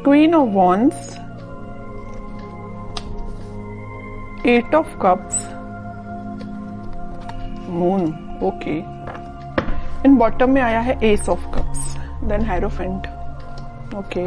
Queen of wands, 8 of cups, moon, okay. In bottom में आया है ace of cups, then hierophant, okay.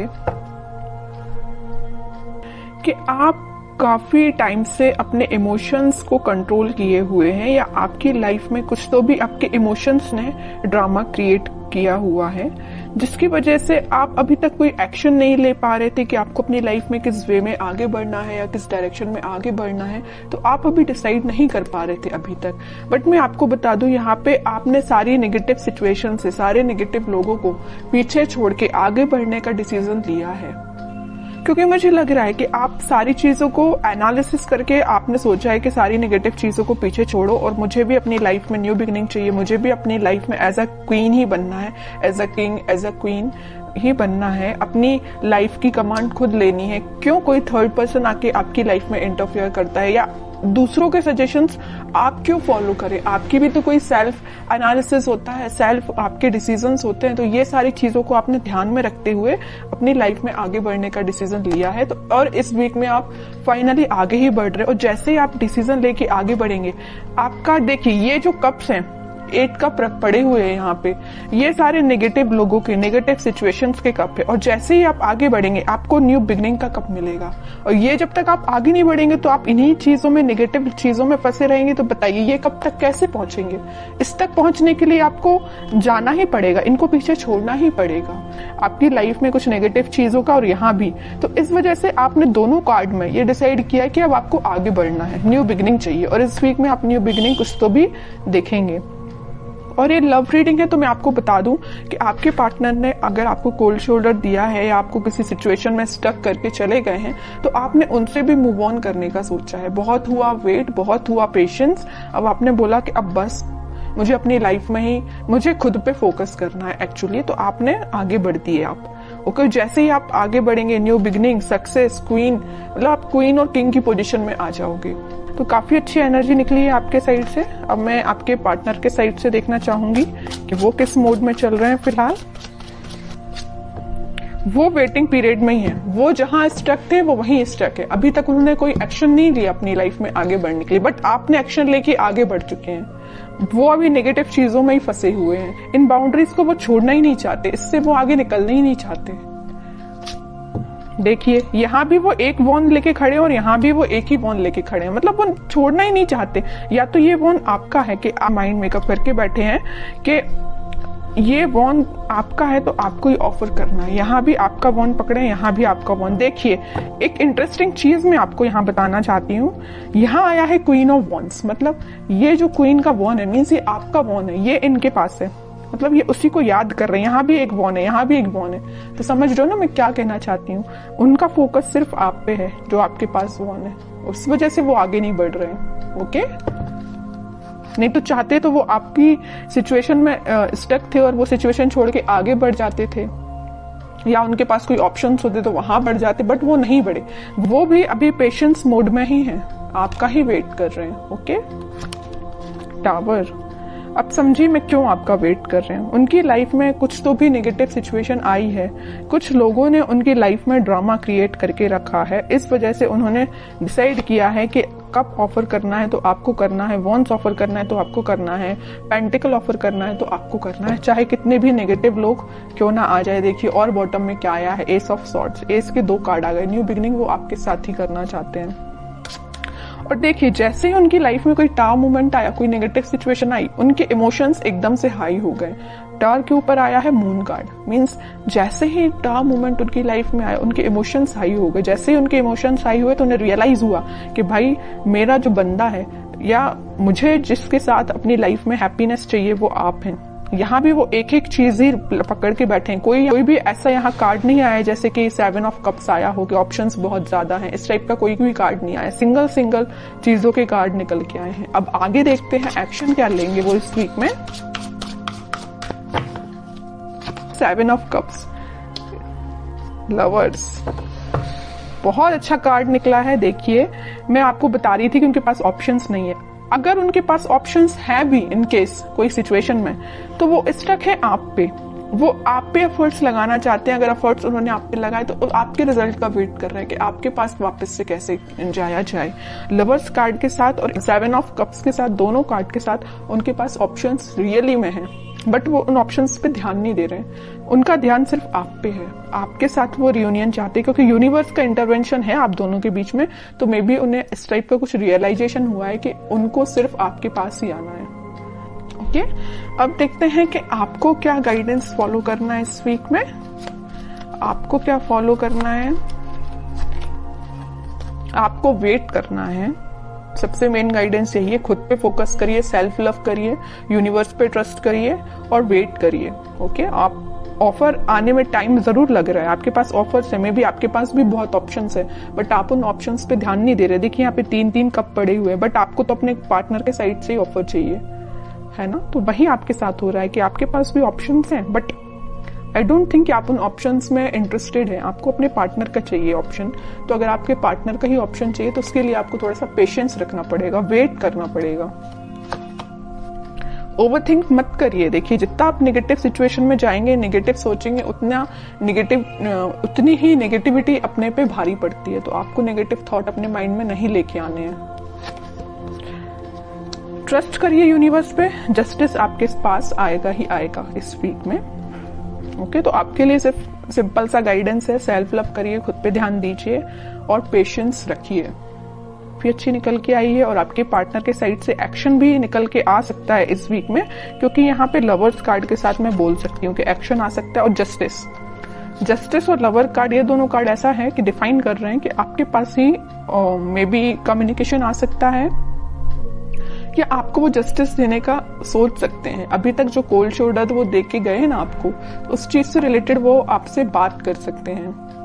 कि आप काफी टाइम से अपने इमोशंस को कंट्रोल किए हुए हैं, या आपकी लाइफ में कुछ तो भी आपके इमोशंस ने ड्रामा क्रिएट किया हुआ है, जिसकी वजह से आप अभी तक कोई एक्शन नहीं ले पा रहे थे कि आपको अपनी लाइफ में किस वे में आगे बढ़ना है या किस डायरेक्शन में आगे बढ़ना है। तो आप अभी डिसाइड नहीं कर पा रहे थे अभी तक। बट मैं आपको बता दूं, यहाँ पे आपने सारी नेगेटिव सिचुएशन से, सारे नेगेटिव लोगों को पीछे छोड़ के आगे बढ़ने का डिसीजन लिया है, क्योंकि मुझे लग रहा है कि आप सारी चीजों को एनालिसिस करके आपने सोचा है कि सारी नेगेटिव चीजों को पीछे छोड़ो और मुझे भी अपनी लाइफ में न्यू बिगिनिंग चाहिए, मुझे भी अपनी लाइफ में एज अ क्वीन ही बनना है, as a king, as a queen ही बनना है, अपनी लाइफ की कमांड खुद लेनी है। क्यों कोई थर्ड पर्सन आके आपकी लाइफ में इंटरफेयर करता है, या दूसरों के सजेशंस आप क्यों फॉलो करें? आपकी भी तो कोई सेल्फ एनालिसिस होता है, सेल्फ आपके डिसीजंस होते हैं। तो ये सारी चीजों को आपने ध्यान में रखते हुए अपनी लाइफ में आगे बढ़ने का डिसीजन लिया है। तो और इस वीक में आप फाइनली आगे ही बढ़ रहे हो, और जैसे ही आप डिसीजन लेके आगे बढ़ेंगे, आपका देखिए ये जो कप्स हैं, 8 कप पड़े हुए हैं यहाँ पे, ये सारे नेगेटिव लोगों के, नेगेटिव सिचुएशंस के कप है। और जैसे ही आप आगे बढ़ेंगे आपको न्यू बिगनिंग का कप मिलेगा। और ये जब तक आप आगे नहीं बढ़ेंगे तो आप इन्हीं चीजों में, नेगेटिव चीजों में फंसे रहेंगे। तो बताइए ये कब तक कैसे पहुंचेंगे? इस तक पहुंचने के लिए आपको जाना ही पड़ेगा, इनको पीछे छोड़ना ही पड़ेगा आपकी लाइफ में कुछ नेगेटिव चीजों का, और यहाँ भी। तो इस वजह से आपने दोनों कार्ड में ये डिसाइड किया है कि अब आपको आगे बढ़ना है, न्यू बिगनिंग चाहिए। और इस वीक में आप न्यू बिगनिंग कुछ तो भी देखेंगे। और ये लव रीडिंग है, तो मैं आपको बता दूं कि आपके पार्टनर ने अगर आपको कोल्ड शोल्डर दिया है या आपको किसी सिचुएशन में स्टक करके चले गए हैं, तो आपने उनसे भी मूव ऑन करने का सोचा है। बहुत हुआ वेट, बहुत हुआ पेशेंस, अब आपने बोला कि अब बस मुझे अपनी लाइफ में ही, मुझे खुद पे फोकस करना है एक्चुअली। तो आपने आगे बढ़ दिए आप, ओके। जैसे ही आप आगे बढ़ेंगे, न्यू बिगनिंग, सक्सेस, क्वीन, मतलब आप क्वीन और किंग की पोजीशन में आ जाओगे। तो काफी अच्छी एनर्जी निकली है आपके साइड से। अब मैं आपके पार्टनर के साइड से देखना चाहूंगी कि वो किस मोड में चल रहे हैं फिलहाल। वो वेटिंग पीरियड में ही है, वो जहां स्टक थे वो वहीं स्टक है। अभी तक उन्होंने कोई एक्शन नहीं लिया अपनी लाइफ में आगे बढ़ने के लिए, बट आपने एक्शन लेके आगे बढ़ चुके हैं। वो अभी नेगेटिव चीजों में ही फंसे हुए हैं, इन बाउंड्रीज को वो छोड़ना ही नहीं चाहते, इससे वो आगे निकलना ही नहीं चाहते। देखिए यहाँ भी वो एक वॉन्ड लेके खड़े हैं और यहाँ भी वो एक ही वॉन्ड लेके खड़े हैं, मतलब वो छोड़ना ही नहीं चाहते। या तो ये वॉन्ड आपका है कि आप माइंड मेकअप करके बैठे हैं कि ये वॉन्ड आपका है तो आपको ही ऑफर करना है। यहाँ भी आपका वॉन्ड पकड़े, यहाँ भी आपका वॉन्ड। देखिए एक इंटरेस्टिंग चीज मैं आपको यहाँ बताना चाहती हूँ। यहाँ आया है क्वीन ऑफ वॉन्ड्स, मतलब ये जो क्वीन का वॉन्ड है मीन्स ये आपका वॉन्ड है, ये इनके पास है, मतलब ये उसी को याद कर रहे हैं। यहाँ भी एक वॉन है, यहाँ भी एक वॉन है। तो समझ रहे हो ना मैं क्या कहना चाहती हूँ? उनका फोकस सिर्फ आप पे है, जो आपके पास वॉन है, उस वजह से वो आगे नहीं बढ़ रहे हैं, ओके। नहीं तो चाहते तो वो आपकी सिचुएशन में स्टक थे और वो सिचुएशन छोड़ के आगे बढ़ जाते थे, या उनके पास कोई ऑप्शंस होते तो वहां बढ़ जाते, बट वो नहीं बढ़े। वो भी अभी पेशेंस मोड में ही है, आपका ही वेट कर रहे हैं, ओके। टावर, अब समझिए मैं क्यों आपका वेट कर रहे हैं। उनकी लाइफ में कुछ तो भी नेगेटिव सिचुएशन आई है, कुछ लोगों ने उनकी लाइफ में ड्रामा क्रिएट करके रखा है। इस वजह से उन्होंने डिसाइड किया है कि कप ऑफर करना है तो आपको करना है, वॉन्स ऑफर करना है तो आपको करना है, पेंटिकल ऑफर करना है तो आपको करना है, चाहे कितने भी नेगेटिव लोग क्यों ना आ जाए। देखिए और बॉटम में क्या आया है, एस ऑफ सॉर्ड्स, एस के 2 कार्ड आ गए। न्यू बिगिनिंग वो आपके साथ ही करना चाहते हैं। और देखिए जैसे ही उनकी लाइफ में कोई टावर मोमेंट आया, कोई नेगेटिव सिचुएशन आई, उनके इमोशंस एकदम से हाई हो गए। टावर के ऊपर आया है मून कार्ड, मींस जैसे ही टावर मोमेंट उनकी लाइफ में आया उनके इमोशंस हाई हो गए। जैसे ही उनके इमोशंस हाई हुए तो उन्हें रियलाइज हुआ कि भाई मेरा जो बंदा है या मुझे जिसके साथ अपनी लाइफ में हैप्पीनेस चाहिए वो आप हैं। यहाँ भी वो एक एक चीज ही पकड़ के बैठे हैं। कोई भी ऐसा यहाँ कार्ड नहीं आया जैसे कि 7 ऑफ कप्स आया हो कि ऑप्शंस बहुत ज्यादा हैं, इस टाइप का कोई भी कार्ड नहीं आया। सिंगल चीजों के कार्ड निकल के आए हैं। अब आगे देखते हैं एक्शन क्या लेंगे वो इस वीक में। 7 ऑफ कप्स, लवर्स, बहुत अच्छा कार्ड निकला है। देखिए मैं आपको बता रही थी कि उनके पास ऑप्शंस नहीं है। अगर उनके पास ऑप्शंस है भी इन केस कोई सिचुएशन में, तो वो स्टक है आप पे। वो आप पे एफर्ट्स लगाना चाहते हैं। अगर एफर्ट्स उन्होंने आप पे लगाए तो आपके रिजल्ट का वेट कर रहे हैं कि आपके पास वापस से कैसे जाया जाए। लवर्स कार्ड के साथ और 7 ऑफ कप्स के साथ, दोनों कार्ड के साथ उनके पास ऑप्शंस रियली में हैं, बट वो उन ऑप्शंस पे ध्यान नहीं दे रहे। उनका ध्यान सिर्फ आप पे है, आपके साथ वो रियूनियन चाहते हैं क्योंकि यूनिवर्स का इंटरवेंशन है आप दोनों के बीच में। तो मे बी उन्हें इस टाइप का कुछ रियलाइजेशन हुआ है कि उनको सिर्फ आपके पास ही आना है। ओके, अब देखते हैं कि आपको क्या गाइडेंस फॉलो करना है इस वीक में। आपको क्या फॉलो करना है? आपको वेट करना है। सबसे मेन गाइडेंस यही है, खुद पे फोकस करिए, सेल्फ लव करिए, यूनिवर्स पे ट्रस्ट करिए और वेट करिए। ओके, आप ऑफर आने में टाइम जरूर लग रहा है, आपके पास ऑफर्स है, मे बी आपके पास भी बहुत ऑप्शंस है, बट आप उन ऑप्शंस पे ध्यान नहीं दे रहे। देखिए यहाँ पे 3-3 कप पड़े हुए हैं, बट आपको तो अपने पार्टनर के साइड से ही ऑफर चाहिए, है ना। तो वही आपके साथ हो रहा है कि आपके पास भी ऑप्शंस हैं, बट आई डोंट थिंक कि आप उन ऑप्शंस में इंटरेस्टेड हैं। आपको अपने पार्टनर का चाहिए ऑप्शन। तो अगर आपके पार्टनर का ही ऑप्शन चाहिए तो उसके लिए आपको थोड़ा सा पेशेंस रखना पड़ेगा, वेट करना पड़ेगा। ओवरथिंक मत करिए। देखिए जितना आप नेगेटिव सिचुएशन में जाएंगे, नेगेटिव सोचेंगे, उतनी ही नेगेटिविटी अपने पे भारी पड़ती है। तो आपको नेगेटिव थॉट अपने माइंड में नहीं लेके आने हैं। ट्रस्ट करिए यूनिवर्स पे, जस्टिस आपके पास आएगा ही आएगा इस वीक में। ओके, तो आपके लिए सिर्फ सिंपल सा गाइडेंस है, सेल्फ लव करिए, खुद पे ध्यान दीजिए और पेशेंस रखिए। भी अच्छी निकल के आई है और आपके पार्टनर के साइड से एक्शन भी निकल के आ सकता है इस वीक में, क्योंकि यहाँ पे लवर्स कार्ड के साथ मैं बोल सकती हूँ कि एक्शन आ सकता है। और जस्टिस और लवर कार्ड, ये दोनों कार्ड ऐसा है कि डिफाइन कर रहे हैं कि आपके पास ही मे बी कम्युनिकेशन आ सकता है या आपको वो जस्टिस देने का सोच सकते हैं। अभी तक जो कोल्ड शोल्डर वो दे के गए हैं ना आपको, उस चीज से रिलेटेड वो आपसे बात कर सकते हैं।